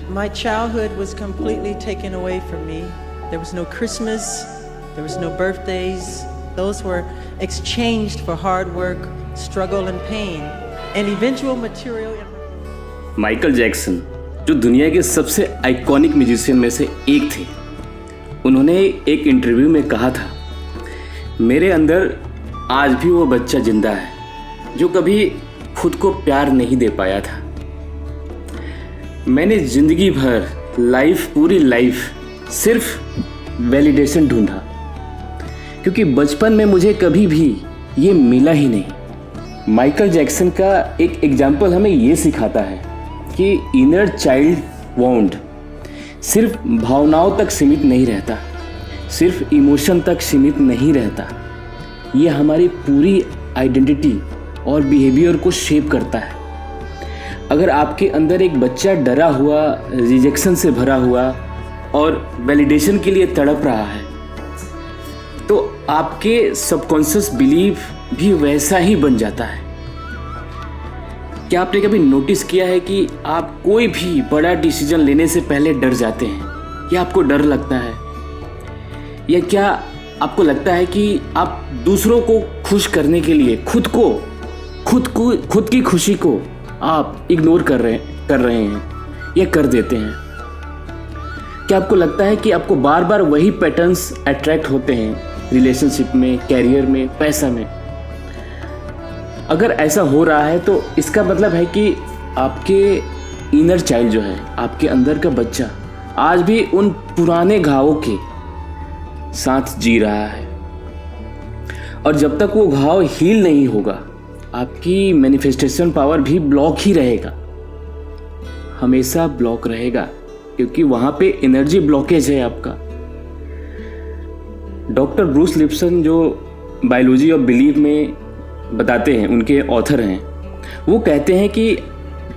My childhood was completely taken away from me. There was no Christmas, there was no birthdays. Those were exchanged for hard work, struggle and pain, and eventual material. Michael Jackson जो दुनिया के सबसे iconic musician में से एक थे, उन्होंने एक इंटरव्यू में कहा था, मेरे अंदर आज भी वो बच्चा जिंदा है जो कभी खुद को प्यार नहीं दे पाया था। मैंने जिंदगी भर पूरी लाइफ सिर्फ वैलिडेशन ढूंढा, क्योंकि बचपन में मुझे कभी भी ये मिला ही नहीं। माइकल जैक्सन का एक एग्जाम्पल हमें ये सिखाता है कि इनर चाइल्ड वाउंड सिर्फ भावनाओं तक सीमित नहीं रहता, सिर्फ इमोशन तक सीमित नहीं रहता। ये हमारी पूरी आइडेंटिटी और बिहेवियर को शेप करता है। अगर आपके अंदर एक बच्चा डरा हुआ, रिजेक्शन से भरा हुआ और वैलिडेशन के लिए तड़प रहा है, तो आपके सबकॉन्शियस बिलीफ भी वैसा ही बन जाता है। क्या आपने कभी नोटिस किया है कि आप कोई भी बड़ा डिसीजन लेने से पहले डर जाते हैं? क्या आपको डर लगता है? या क्या आपको लगता है कि आप दूसरों को खुश करने के लिए खुद की खुशी को आप इग्नोर कर रहे हैं या कर देते हैं? क्या आपको लगता है कि आपको बार बार वही पैटर्न्स अट्रैक्ट होते हैं रिलेशनशिप में, कैरियर में, पैसा में? अगर ऐसा हो रहा है तो इसका मतलब है कि आपके इनर चाइल्ड जो है, आपके अंदर का बच्चा आज भी उन पुराने घावों के साथ जी रहा है। और जब तक वो घाव हील नहीं होगा, आपकी मैनिफेस्टेशन पावर भी ब्लॉक ही रहेगा, हमेशा ब्लॉक रहेगा, क्योंकि वहां पे एनर्जी ब्लॉकेज है आपका। डॉक्टर ब्रूस लिप्सन जो बायोलॉजी ऑफ बिलीफ में बताते हैं, उनके ऑथर हैं, वो कहते हैं कि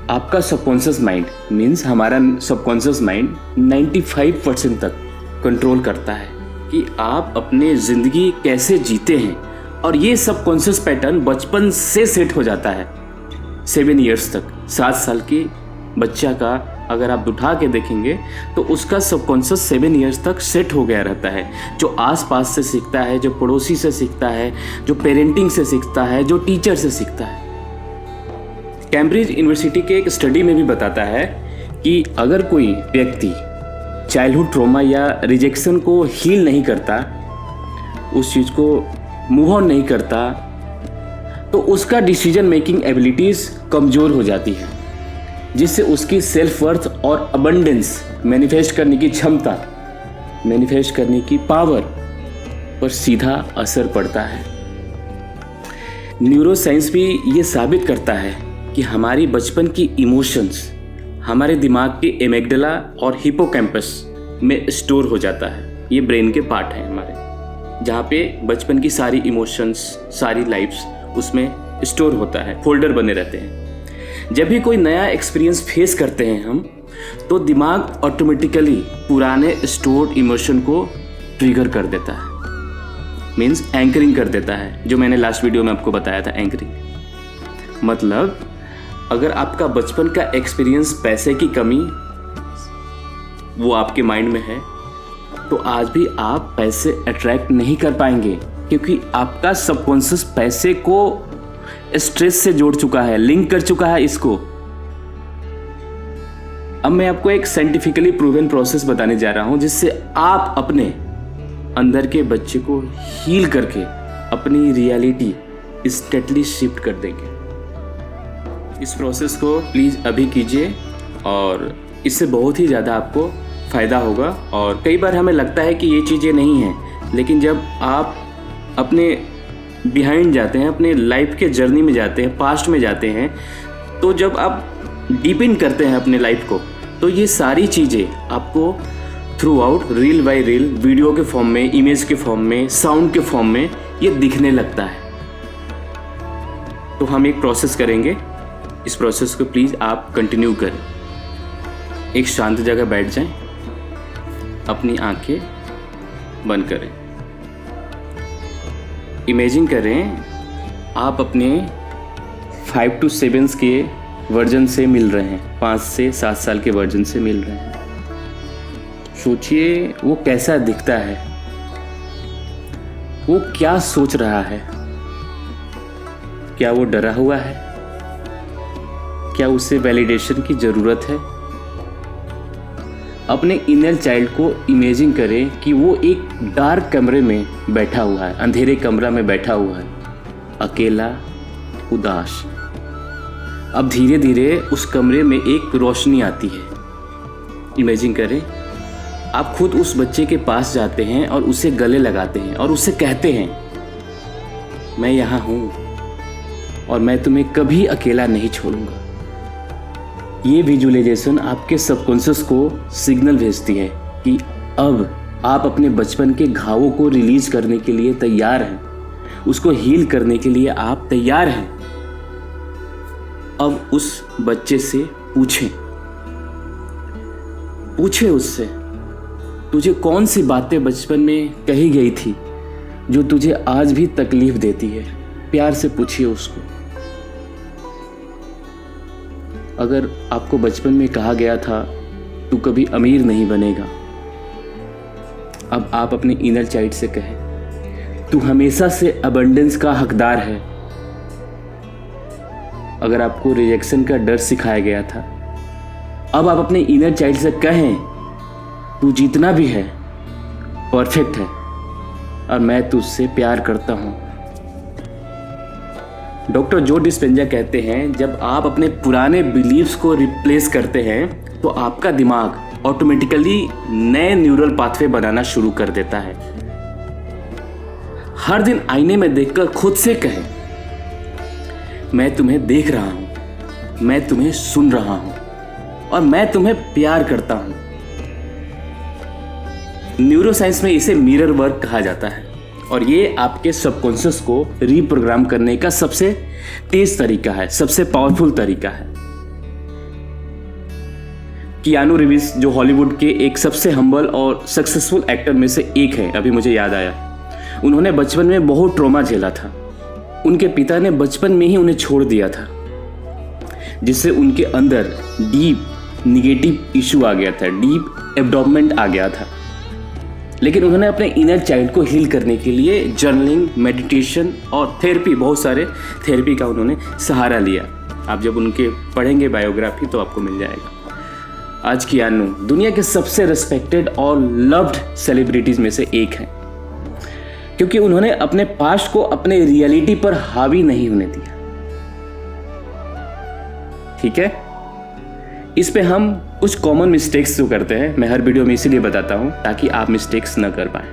आपका सबकॉन्शियस माइंड मीन्स हमारा सबकॉन्शियस माइंड 95% तक कंट्रोल करता है कि आप अपने ज़िंदगी कैसे जीते हैं। और ये सबकॉन्शियस पैटर्न बचपन से सेट हो जाता है 7 इयर्स तक। 7 साल के बच्चा का अगर आप उठा के देखेंगे तो उसका सबकॉन्शियस 7 इयर्स तक सेट हो गया रहता है, जो आसपास से सीखता है, जो पड़ोसी से सीखता है, जो पेरेंटिंग से सीखता है, जो टीचर से सीखता है। कैम्ब्रिज यूनिवर्सिटी के एक स्टडी में भी बताता है कि अगर कोई व्यक्ति चाइल्डहुड ट्रॉमा या रिजेक्शन को हील नहीं करता, उस चीज़ को मूव ऑन नहीं करता, तो उसका डिसीजन मेकिंग एबिलिटीज़ कमज़ोर हो जाती है, जिससे उसकी सेल्फ वर्थ और अबंडेंस मैनिफेस्ट करने की क्षमता, मैनिफेस्ट करने की पावर पर सीधा असर पड़ता है। न्यूरोसाइंस भी ये साबित करता है कि हमारी बचपन की इमोशंस हमारे दिमाग के एमिग्डाला और हिपोकैम्पस में स्टोर हो जाता है। ये ब्रेन के पार्ट हैं हमारे, जहाँ पे बचपन की सारी इमोशंस, सारी लाइफ्स उसमें स्टोर होता है, फोल्डर बने रहते हैं। जब भी कोई नया एक्सपीरियंस फेस करते हैं हम, तो दिमाग ऑटोमेटिकली पुराने स्टोर्ड इमोशन को ट्रिगर कर देता है, मीन्स एंकरिंग कर देता है, जो मैंने लास्ट वीडियो में आपको बताया था। एंकरिंग मतलब अगर आपका बचपन का एक्सपीरियंस पैसे की कमी वो आपके माइंड में है, तो आज भी आप पैसे अट्रैक्ट नहीं कर पाएंगे, क्योंकि आपका सबकॉन्शियस पैसे को स्ट्रेस से जोड़ चुका है, लिंक कर चुका है इसको। अब मैं आपको एक साइंटिफिकली प्रूवन प्रोसेस बताने जा रहा हूं, जिससे आप अपने अंदर के बच्चे को हील करके अपनी रियलिटी इंस्टेंटली शिफ्ट कर देंगे। इस प्रोसेस को प्लीज़ अभी कीजिए और इससे बहुत ही ज़्यादा आपको फ़ायदा होगा। और कई बार हमें लगता है कि ये चीज़ें नहीं हैं, लेकिन जब आप अपने बिहाइंड जाते हैं, अपने लाइफ के जर्नी में जाते हैं, पास्ट में जाते हैं, तो जब आप डीप इन करते हैं अपने लाइफ को, तो ये सारी चीज़ें आपको through out reel by reel, video के फॉर्म में, इमेज के फॉर्म में, साउंड के फॉर्म में ये दिखने लगता है। तो हम एक प्रोसेस करेंगे, इस प्रोसेस को प्लीज़ आप कंटिन्यू करें। एक शांत जगह बैठ जाएं, अपनी आंखें बंद करें, इमेजिन करें आप अपने 5 to 7 के वर्जन से मिल रहे हैं, 5 से 7 साल के वर्जन से मिल रहे हैं। सोचिए वो कैसा दिखता है, वो क्या सोच रहा है, क्या वो डरा हुआ है, क्या उसे वैलिडेशन की ज़रूरत है। अपने इनर चाइल्ड को इमेजिन करें कि वो एक डार्क कमरे में बैठा हुआ है, अंधेरे कमरा में बैठा हुआ है, अकेला, उदास। अब धीरे धीरे उस कमरे में एक रोशनी आती है। इमेजिन करें आप खुद उस बच्चे के पास जाते हैं और उसे गले लगाते हैं और उससे कहते हैं, मैं यहाँ हूँ और मैं तुम्हें कभी अकेला नहीं छोड़ूंगा। ये विजुअलाइजेशन आपके सबकॉन्शियस को सिग्नल भेजती है कि अब आप अपने बचपन के घावों को रिलीज करने के लिए तैयार हैं, उसको हील करने के लिए आप तैयार हैं। अब उस बच्चे से पूछें उससे, तुझे कौन सी बातें बचपन में कही गई थी जो तुझे आज भी तकलीफ देती है। प्यार से पूछिए उसको। अगर आपको बचपन में कहा गया था तू कभी अमीर नहीं बनेगा, अब आप अपने इनर चाइल्ड से कहें, तू हमेशा से अबंडेंस का हकदार है। अगर आपको रिजेक्शन का डर सिखाया गया था, अब आप अपने इनर चाइल्ड से कहें, तू जितना भी है परफेक्ट है और मैं तुझसे प्यार करता हूं। डॉक्टर जो डिस्पेंजा कहते हैं, जब आप अपने पुराने बिलीव्स को रिप्लेस करते हैं तो आपका दिमाग ऑटोमेटिकली नए न्यूरल पाथवे बनाना शुरू कर देता है। हर दिन आईने में देखकर खुद से कहें, मैं तुम्हें देख रहा हूं, मैं तुम्हें सुन रहा हूं और मैं तुम्हें प्यार करता हूं। न्यूरोसाइंस में इसे मिरर वर्क कहा जाता है और ये आपके सबकॉन्शियस को रीप्रोग्राम करने का सबसे तेज तरीका है, सबसे पावरफुल तरीका है। कियानू रिव्स जो हॉलीवुड के एक सबसे हम्बल और सक्सेसफुल एक्टर में से एक है, अभी मुझे याद आया, उन्होंने बचपन में बहुत ट्रॉमा झेला था। उनके पिता ने बचपन में ही उन्हें छोड़ दिया था, जिससे उनके अंदर डीप निगेटिव इशू आ गया था, डीप एब्डॉर्मेंट आ गया था। लेकिन उन्होंने अपने इनर चाइल्ड को हील करने के लिए जर्नलिंग, मेडिटेशन और थेरेपी, बहुत सारे थेरेपी का उन्होंने सहारा लिया। आप जब उनके पढ़ेंगे बायोग्राफी तो आपको मिल जाएगा। आज कियानू दुनिया के सबसे रिस्पेक्टेड और लव्ड सेलिब्रिटीज में से एक हैं, क्योंकि उन्होंने अपने पास्ट को अपने रियलिटी पर हावी नहीं होने दिया। ठीक है, इस पे हम कुछ कॉमन मिस्टेक्स जो करते हैं, मैं हर वीडियो में इसीलिए बताता हूं ताकि आप मिस्टेक्स न कर पाए।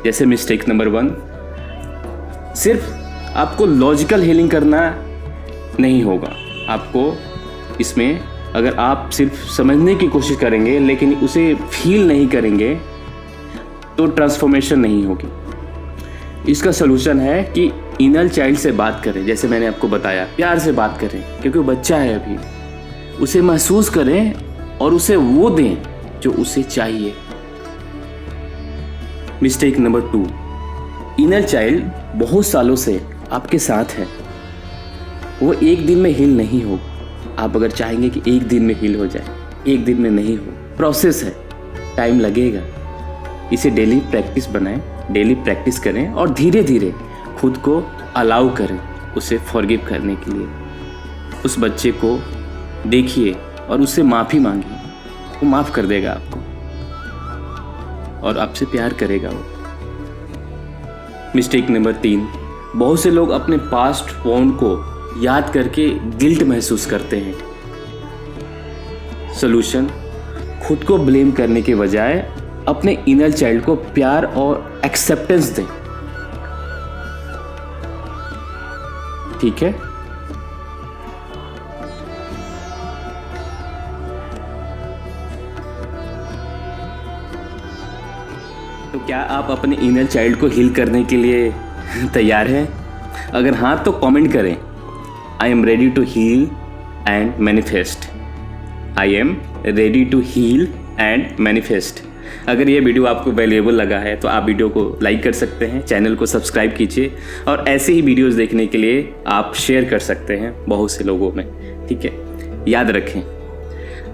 जैसे मिस्टेक नंबर 1, सिर्फ आपको लॉजिकल हीलिंग करना नहीं होगा। आपको इसमें अगर आप सिर्फ समझने की कोशिश करेंगे लेकिन उसे फील नहीं करेंगे तो ट्रांसफॉर्मेशन नहीं होगी। इसका सलूशन है कि इनर चाइल्ड से बात करें, जैसे मैंने आपको बताया, प्यार से बात करें, क्योंकि वो बच्चा है अभी। उसे महसूस करें और उसे वो दें जो उसे चाहिए। मिस्टेक नंबर 2, इनर चाइल्ड बहुत सालों से आपके साथ है, वो एक दिन में हील नहीं होगा। आप अगर चाहेंगे कि एक दिन में हील हो जाए, एक दिन में नहीं हो, प्रोसेस है, टाइम लगेगा। इसे डेली प्रैक्टिस बनाएं, डेली प्रैक्टिस करें और धीरे धीरे खुद को अलाउ करें उसे फॉरगिव करने के लिए। उस बच्चे को देखिए और उससे माफ़ी मांगिए, वो माफ़ कर देगा आपको और आपसे प्यार करेगा वो। मिस्टेक नंबर 3, बहुत से लोग अपने पास्ट वॉन्ड को याद करके गिल्ट महसूस करते हैं। सॉल्यूशन, खुद को ब्लेम करने के बजाय अपने इनर चाइल्ड को प्यार और एक्सेप्टेंस दें। ठीक है, तो क्या आप अपने इनर चाइल्ड को हील करने के लिए तैयार हैं? अगर हाँ तो कमेंट करें, I am ready to heal and manifest. I am ready to heal and manifest. अगर ये वीडियो आपको वैल्यूएबल लगा है तो आप वीडियो को लाइक कर सकते हैं, चैनल को सब्सक्राइब कीजिए और ऐसे ही वीडियोस देखने के लिए आप शेयर कर सकते हैं बहुत से लोगों में। ठीक है, याद रखें,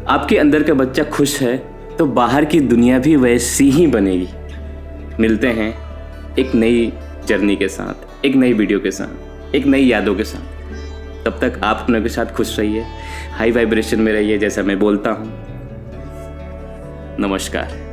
आपके अंदर का बच्चा खुश है तो बाहर की दुनिया भी वैसी ही बनेगी। मिलते हैं एक नई जर्नी के साथ, एक नई वीडियो के साथ, एक नई यादों के साथ। तब तक आप अपने के साथ खुश रहिए, हाई वाइब्रेशन में रहिए, जैसा मैं बोलता हूँ। नमस्कार।